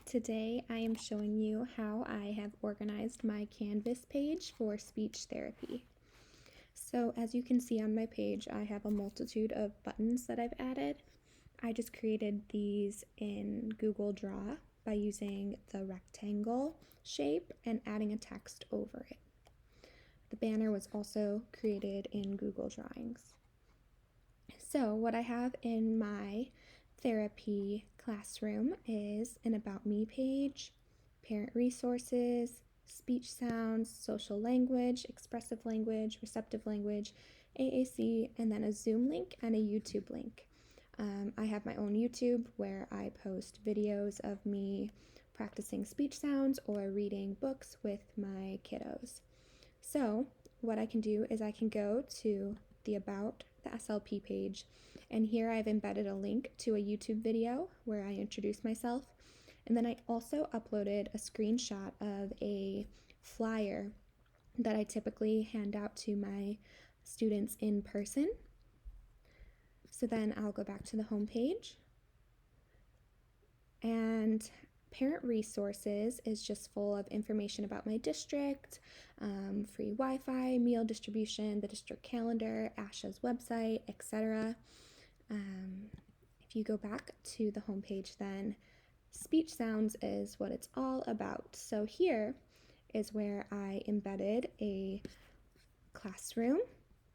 Today I am showing you how I have organized my Canvas page for speech therapy. So as you can see on my page, I have a multitude of buttons that I've added. I just created these in Google Draw by using the rectangle shape and adding a text over it. The banner was also created in Google Drawings. So what I have in my therapy classroom is an About Me page, parent resources, speech sounds, social language, expressive language, receptive language, AAC, and then a Zoom link and a YouTube link. I have my own YouTube where I post videos of me practicing speech sounds or reading books with my kiddos. So what I can do is I can go to the SLP page, and here I've embedded a link to a YouTube video where I introduce myself, and then I also uploaded a screenshot of a flyer that I typically hand out to my students in person. So then I'll go back to the home page, and Parent Resources is just full of information about my district, free Wi-Fi, meal distribution, the district calendar, ASHA's website, etc. If you go back to the home page, then speech sounds is what it's all about. So here is where I embedded a classroom.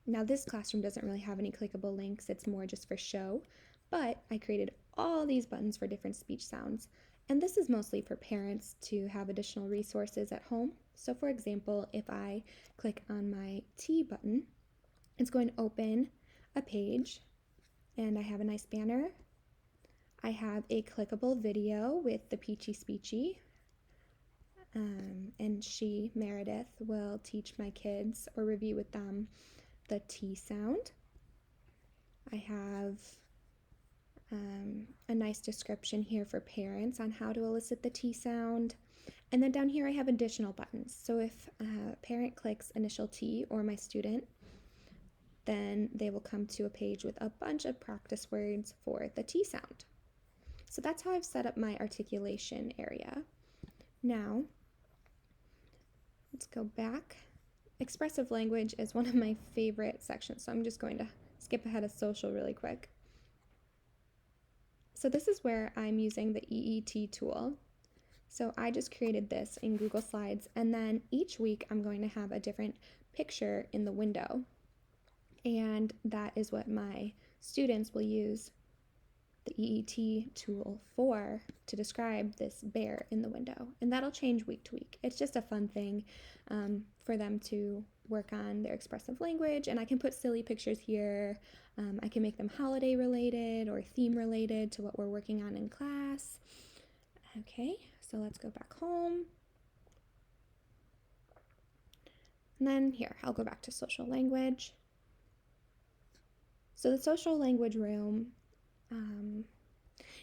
Now this classroom doesn't really have any clickable links, it's more just for show, but I created all these buttons for different speech sounds. And this is mostly for parents to have additional resources at home. So for example, if I click on my T button, it's going to open a page, and I have a nice banner. I have a clickable video with the Peachy Speechy, and she, Meredith, will teach my kids or review with them the T sound. I have a nice description here for parents on how to elicit the T sound. And then down here I have additional buttons. So if a parent clicks initial T, or my student, then they will come to a page with a bunch of practice words for the T sound. So that's how I've set up my articulation area. Now, let's go back. Expressive language is one of my favorite sections, so I'm just going to skip ahead of social really quick. So this is where I'm using the EET tool. So I just created this in Google Slides, and then each week I'm going to have a different picture in the window. And that is what my students will use the EET tool for, to describe this bear in the window. And that'll change week to week. It's just a fun thing for them to work on their expressive language, and I can put silly pictures here. I can make them holiday related or theme related to what we're working on in class. Okay, so let's go back home. And then here, I'll go back to social language. So the social language room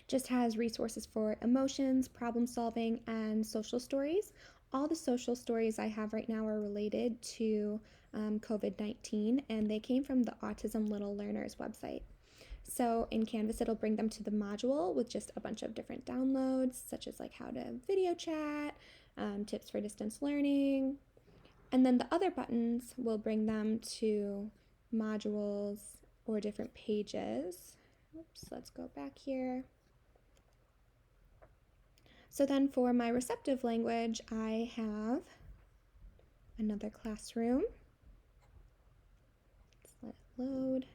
just has resources for emotions, problem solving, and social stories. All the social stories I have right now are related to COVID-19, and they came from the Autism Little Learners website. So in Canvas, it'll bring them to the module with just a bunch of different downloads, such as like how to video chat, tips for distance learning. And then the other buttons will bring them to modules or different pages. Oops, let's go back here. So then for my receptive language, I have another classroom. Let's let it load.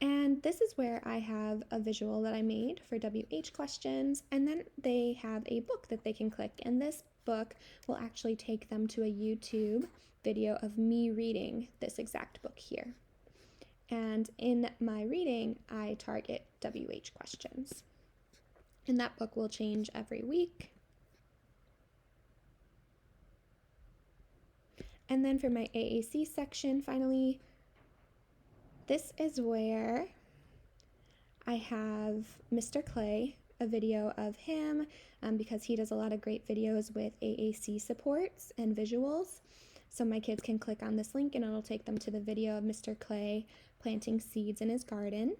And this is where I have a visual that I made for WH questions, and then they have a book that they can click, and this book will actually take them to a YouTube video of me reading this exact book here. And in my reading, I target WH questions. And that book will change every week. And then for my AAC section, finally, this is where I have Mr. Clay, a video of him, because he does a lot of great videos with AAC supports and visuals. So my kids can click on this link and it'll take them to the video of Mr. Clay planting seeds in his garden.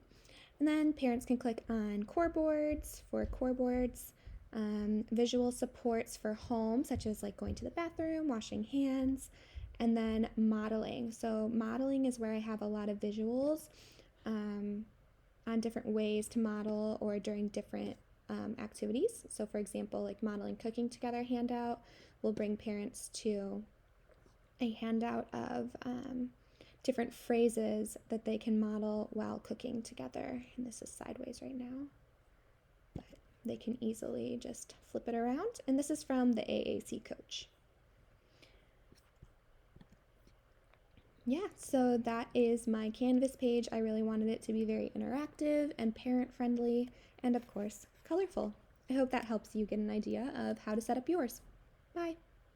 And then parents can click on core boards for core boards, visual supports for home, such as like going to the bathroom, washing hands, and then modeling. So modeling is where I have a lot of visuals on different ways to model or during different activities. So for example, like modeling cooking together handout will bring parents to a handout of different phrases that they can model while cooking together. And this is sideways right now, but they can easily just flip it around. And this is from the AAC coach. Yeah, so that is my Canvas page. I really wanted it to be very interactive and parent friendly and of course colorful. I hope that helps you get an idea of how to set up yours. Bye.